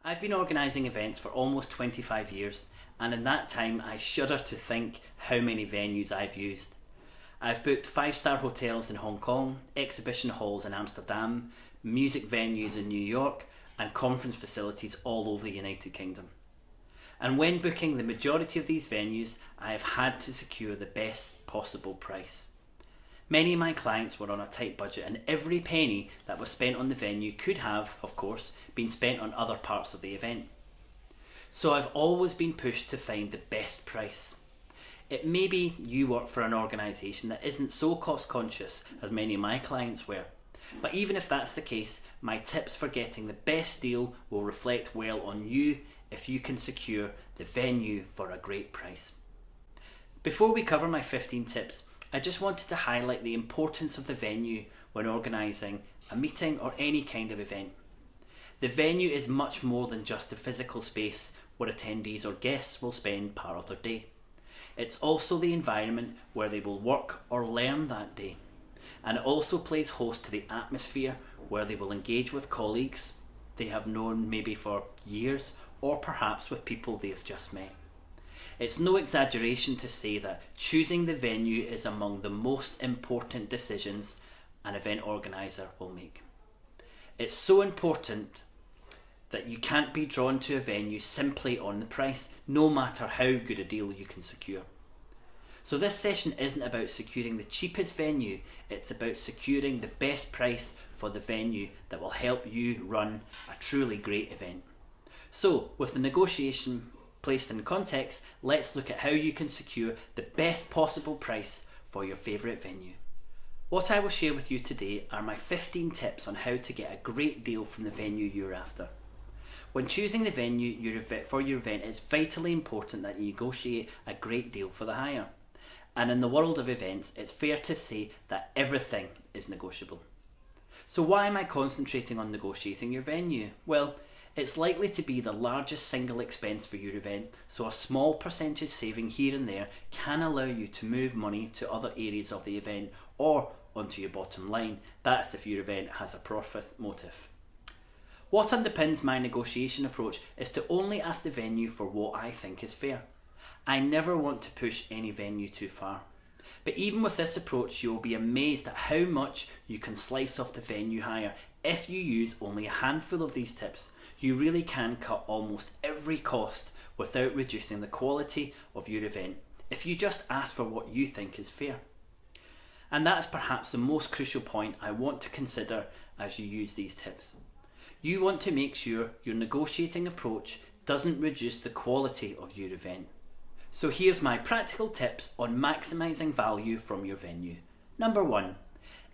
I've been organising events for almost 25 years, and in that time I shudder to think how many venues I've used. I've booked 5-star hotels in Hong Kong, exhibition halls in Amsterdam, music venues in New York, and conference facilities all over the United Kingdom. And when booking the majority of these venues, I have had to secure the best possible price. Many of my clients were on a tight budget, and every penny that was spent on the venue could have, of course, been spent on other parts of the event. So I've always been pushed to find the best price. It may be you work for an organisation that isn't so cost conscious as many of my clients were, but even if that's the case, my tips for getting the best deal will reflect well on you if you can secure the venue for a great price. Before we cover my 15 tips, I just wanted to highlight the importance of the venue when organising a meeting or any kind of event. The venue is much more than just a physical space where attendees or guests will spend part of their day. It's also the environment where they will work or learn that day. And it also plays host to the atmosphere where they will engage with colleagues they have known maybe for years, or perhaps with people they have just met. It's no exaggeration to say that choosing the venue is among the most important decisions an event organiser will make. It's so important that you can't be drawn to a venue simply on the price, no matter how good a deal you can secure. So this session isn't about securing the cheapest venue, it's about securing the best price for the venue that will help you run a truly great event. So, with the negotiation placed in context, let's look at how you can secure the best possible price for your favourite venue. What I will share with you today are my 15 tips on how to get a great deal from the venue you're after. When choosing the venue for your event, it's vitally important that you negotiate a great deal for the hire. And in the world of events, it's fair to say that everything is negotiable. So why am I concentrating on negotiating your venue? Well, it's likely to be the largest single expense for your event, so a small percentage saving here and there can allow you to move money to other areas of the event or onto your bottom line. That's if your event has a profit motive. What underpins my negotiation approach is to only ask the venue for what I think is fair. I never want to push any venue too far. But even with this approach, you will be amazed at how much you can slice off the venue hire if you use only a handful of these tips. You really can cut almost every cost without reducing the quality of your event if you just ask for what you think is fair. And that's perhaps the most crucial point I want to consider as you use these tips. You want to make sure your negotiating approach doesn't reduce the quality of your event. So here's my practical tips on maximising value from your venue. Number 1,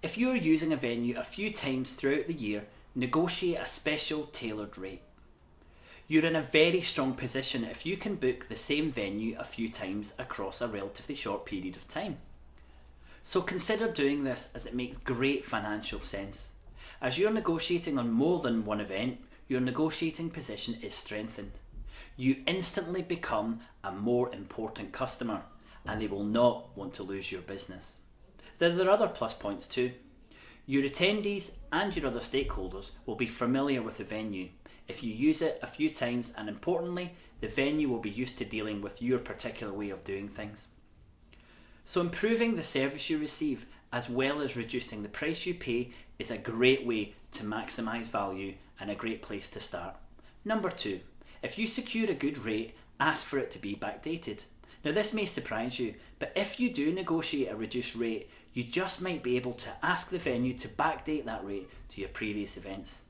if you are using a venue a few times throughout the year, negotiate a special tailored rate. You're in a very strong position if you can book the same venue a few times across a relatively short period of time. So consider doing this, as it makes great financial sense. As you're negotiating on more than one event, your negotiating position is strengthened. You instantly become a more important customer, and they will not want to lose your business. There are other plus points too. Your attendees and your other stakeholders will be familiar with the venue if you use it a few times, and importantly, the venue will be used to dealing with your particular way of doing things. So improving the service you receive as well as reducing the price you pay is a great way to maximise value and a great place to start. Number 2, if you secure a good rate, ask for it to be backdated. Now this may surprise you, but if you do negotiate a reduced rate, you just might be able to ask the venue to backdate that rate to your previous events.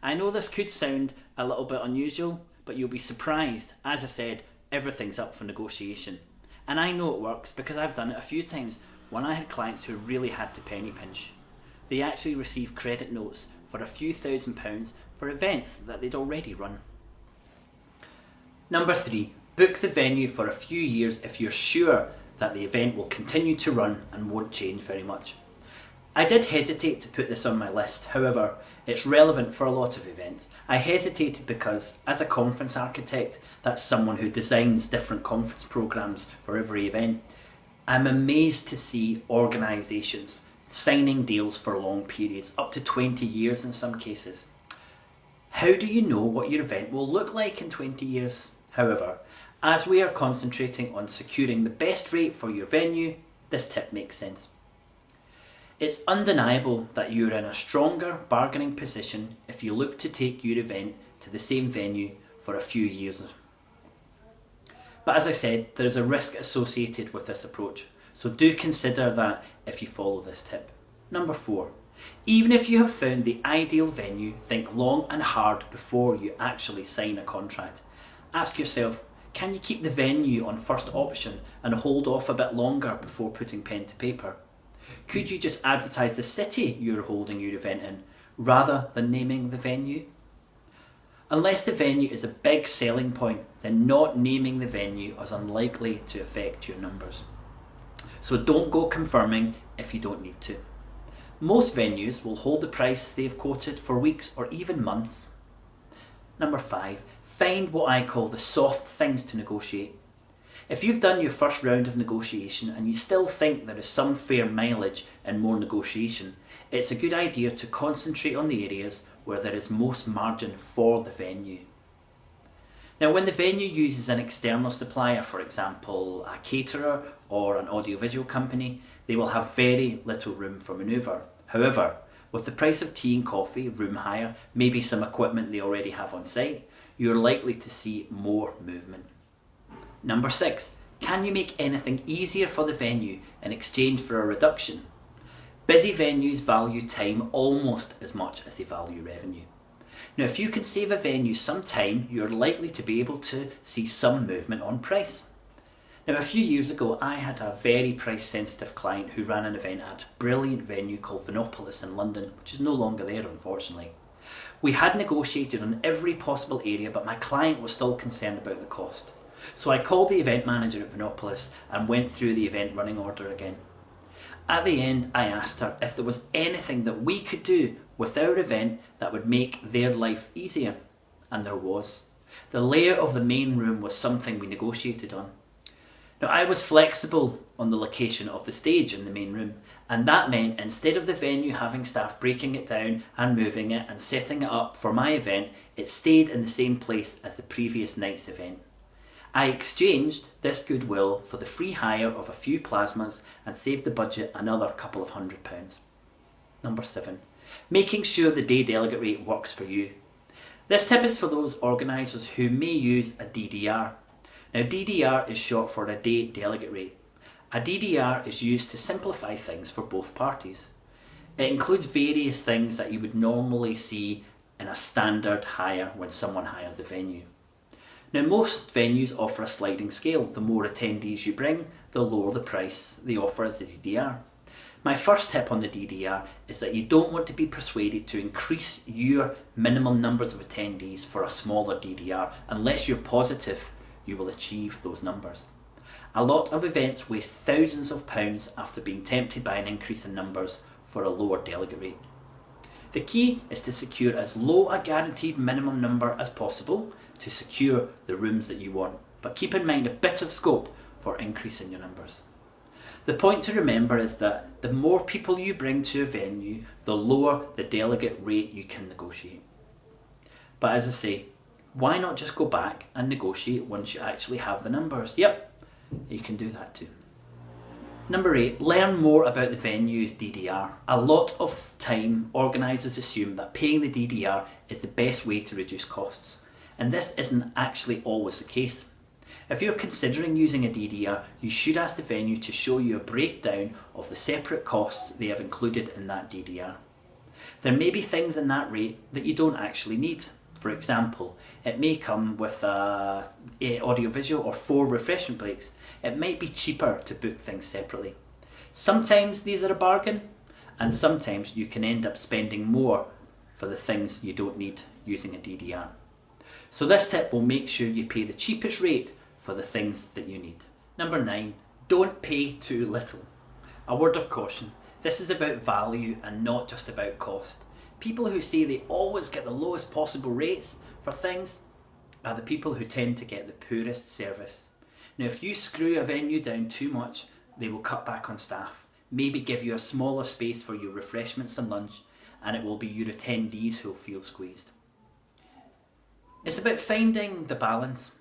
I know this could sound a little bit unusual, but you'll be surprised. As I said, everything's up for negotiation. And I know it works because I've done it a few times when I had clients who really had to penny pinch. They actually received credit notes for a few £1,000s for events that they'd already run. Number 3, book the venue for a few years if you're sure that the event will continue to run and won't change very much. I did hesitate to put this on my list, however, it's relevant for a lot of events. I hesitated because, as a conference architect, that's someone who designs different conference programs for every event, I'm amazed to see organisations signing deals for long periods, up to 20 years in some cases. How do you know what your event will look like in 20 years? However, as we are concentrating on securing the best rate for your venue, this tip makes sense. It's undeniable that you're in a stronger bargaining position if you look to take your event to the same venue for a few years. But as I said, there is a risk associated with this approach, so do consider that if you follow this tip. Number 4. Even if you have found the ideal venue, think long and hard before you actually sign a contract. Ask yourself, can you keep the venue on first option and hold off a bit longer before putting pen to paper? Could you just advertise the city you're holding your event in, rather than naming the venue? Unless the venue is a big selling point, then not naming the venue is unlikely to affect your numbers. So don't go confirming if you don't need to. Most venues will hold the price they've quoted for weeks or even months. Number 5, find what I call the soft things to negotiate. If you've done your first round of negotiation and you still think there is some fair mileage and more negotiation, it's a good idea to concentrate on the areas where there is most margin for the venue. Now, when the venue uses an external supplier, for example a caterer or an audiovisual company, they will have very little room for manoeuvre. However, with the price of tea and coffee, room hire, maybe some equipment they already have on site, you're likely to see more movement. Number 6, can you make anything easier for the venue in exchange for a reduction? Busy venues value time almost as much as they value revenue. Now, if you can save a venue some time, you're likely to be able to see some movement on price. Now, a few years ago, I had a very price sensitive client who ran an event at a brilliant venue called Thomson in London, which is no longer there, unfortunately. We had negotiated on every possible area, but my client was still concerned about the cost. So I called the event manager at Thomson and went through the event running order again. At the end, I asked her if there was anything that we could do with our event that would make their life easier. And there was. The layout of the main room was something we negotiated on. Now, I was flexible on the location of the stage in the main room, and that meant instead of the venue having staff breaking it down and moving it and setting it up for my event, it stayed in the same place as the previous night's event. I exchanged this goodwill for the free hire of a few plasmas and saved the budget another couple of £100. Number 7, making sure the day delegate rate works for you. This tip is for those organisers who may use a DDR. Now, DDR is short for a day delegate rate. A DDR is used to simplify things for both parties. It includes various things that you would normally see in a standard hire when someone hires a venue. Now, most venues offer a sliding scale. The more attendees you bring, the lower the price they offer as a DDR. My first tip on the DDR is that you don't want to be persuaded to increase your minimum numbers of attendees for a smaller DDR unless you're positive you will achieve those numbers. A lot of events waste thousands of pounds after being tempted by an increase in numbers for a lower delegate rate. The key is to secure as low a guaranteed minimum number as possible to secure the rooms that you want, but keep in mind a bit of scope for increasing your numbers. The point to remember is that the more people you bring to a venue, the lower the delegate rate you can negotiate. But as I say, why not just go back and negotiate once you actually have the numbers? Yep, you can do that too. Number 8, learn more about the venue's DDR. A lot of time, organisers assume that paying the DDR is the best way to reduce costs, and this isn't actually always the case. If you're considering using a DDR, you should ask the venue to show you a breakdown of the separate costs they have included in that DDR. There may be things in that rate that you don't actually need. For example, it may come with a audiovisual or 4 refreshment breaks. It might be cheaper to book things separately. Sometimes these are a bargain, and sometimes you can end up spending more for the things you don't need using a DDR. So this tip will make sure you pay the cheapest rate for the things that you need. Number 9, don't pay too little. A word of caution, this is about value and not just about cost. People who say they always get the lowest possible rates for things are the people who tend to get the poorest service. Now, if you screw a venue down too much, they will cut back on staff, maybe give you a smaller space for your refreshments and lunch, and it will be your attendees who will feel squeezed. It's about finding the balance.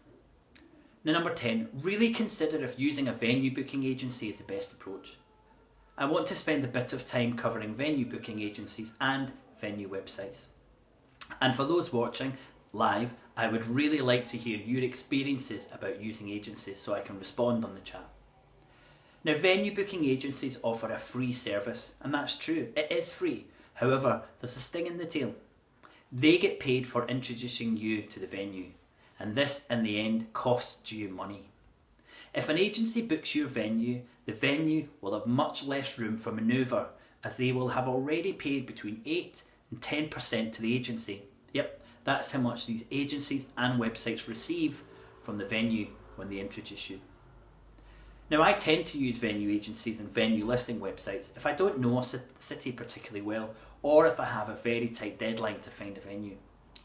Now, number 10, really consider if using a venue booking agency is the best approach. I want to spend a bit of time covering venue booking agencies and venue websites. And for those watching live, I would really like to hear your experiences about using agencies so I can respond on the chat. Now, venue booking agencies offer a free service, and that's true, it is free. However, there's a sting in the tail. They get paid for introducing you to the venue, and this in the end costs you money. If an agency books your venue, the venue will have much less room for manoeuvre, as they will have already paid between 8 and 10% to the agency. Yep, that's how much these agencies and websites receive from the venue when they introduce you. Now, I tend to use venue agencies and venue listing websites if I don't know a city particularly well, or if I have a very tight deadline to find a venue.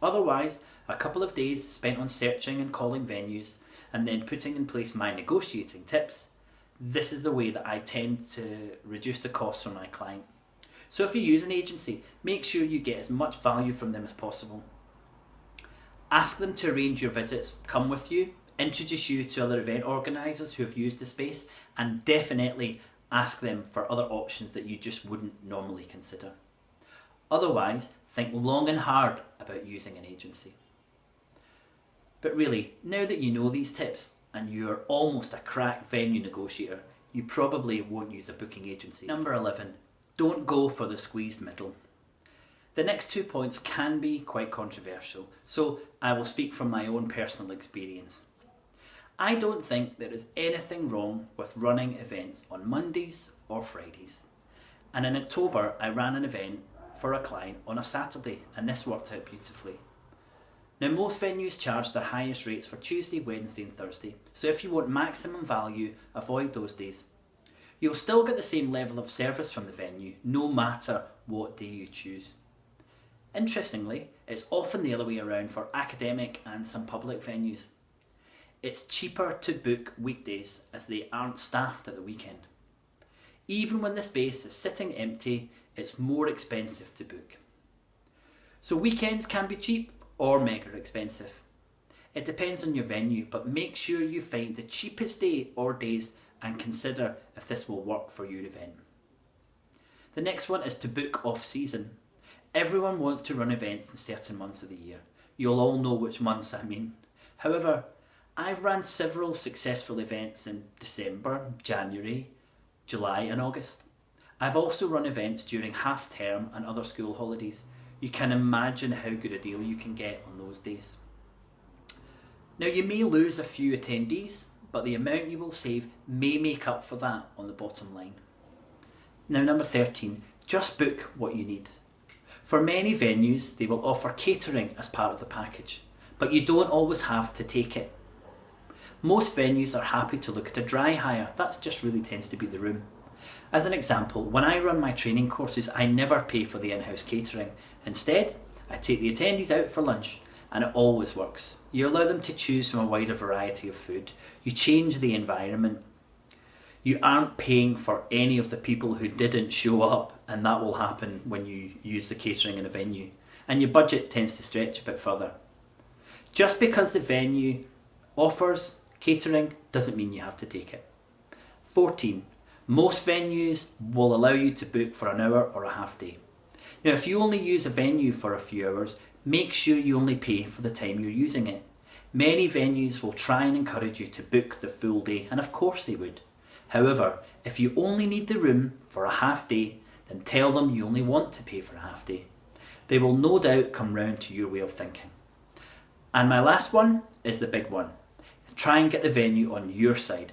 Otherwise, a couple of days spent on searching and calling venues, and then putting in place my negotiating tips. This is the way that I tend to reduce the costs for my client. So if you use an agency, make sure you get as much value from them as possible. Ask them to arrange your visits, come with you, introduce you to other event organisers who have used the space, and definitely ask them for other options that you just wouldn't normally consider. Otherwise, think long and hard about using an agency. But really, now that you know these tips and you're almost a crack venue negotiator, you probably won't use a booking agency. Number 11, don't go for the squeezed middle. The next 2 points can be quite controversial, so I will speak from my own personal experience. I don't think there is anything wrong with running events on Mondays or Fridays. And in October, I ran an event for a client on a Saturday, and this worked out beautifully. Now, most venues charge their highest rates for Tuesday, Wednesday and Thursday, so if you want maximum value, avoid those days. You'll still get the same level of service from the venue, no matter what day you choose. Interestingly, it's often the other way around for academic and some public venues. It's cheaper to book weekdays as they aren't staffed at the weekend. Even when the space is sitting empty, it's more expensive to book. So weekends can be cheap or mega expensive. It depends on your venue, but make sure you find the cheapest day or days and consider if this will work for your event. The next one is to book off-season. Everyone wants to run events in certain months of the year. You'll all know which months I mean. However, I've ran several successful events in December, January, July and August. I've also run events during half term and other school holidays. You can imagine how good a deal you can get on those days. Now, you may lose a few attendees, but the amount you will save may make up for that on the bottom line. Now, number 13, just book what you need. For many venues, they will offer catering as part of the package, but you don't always have to take it. Most venues are happy to look at a dry hire. That just really tends to be the room. As an example, when I run my training courses, I never pay for the in-house catering. Instead, I take the attendees out for lunch, and it always works. You allow them to choose from a wider variety of food. You change the environment. You aren't paying for any of the people who didn't show up, and that will happen when you use the catering in a venue. And your budget tends to stretch a bit further. Just because the venue offers catering doesn't mean you have to take it. 14. Most venues will allow you to book for an hour or a half day. Now, if you only use a venue for a few hours, make sure you only pay for the time you're using it. Many venues will try and encourage you to book the full day, and of course they would. However, if you only need the room for a half day, then tell them you only want to pay for a half day. They will no doubt come round to your way of thinking. And my last one is the big one. Try and get the venue on your side.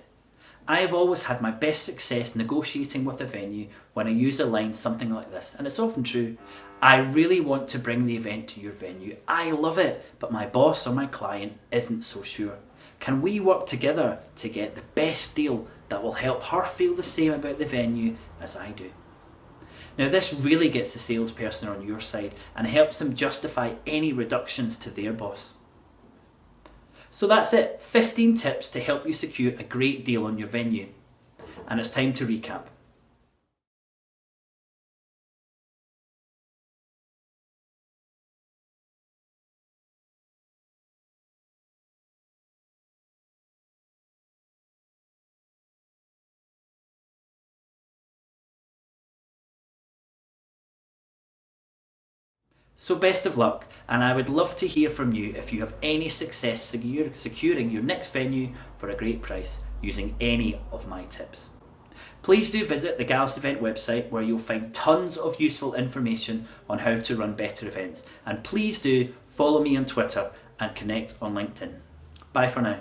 I have always had my best success negotiating with a venue when I use a line something like this, and it's often true. I really want to bring the event to your venue. I love it, but my boss or my client isn't so sure. Can we work together to get the best deal that will help her feel the same about the venue as I do? Now, this really gets the salesperson on your side and helps them justify any reductions to their boss. So that's it, 15 tips to help you secure a great deal on your venue. And it's time to recap. So best of luck, and I would love to hear from you if you have any success securing your next venue for a great price using any of my tips. Please do visit the Gallus Event website where you'll find tons of useful information on how to run better events. And please do follow me on Twitter and connect on LinkedIn. Bye for now.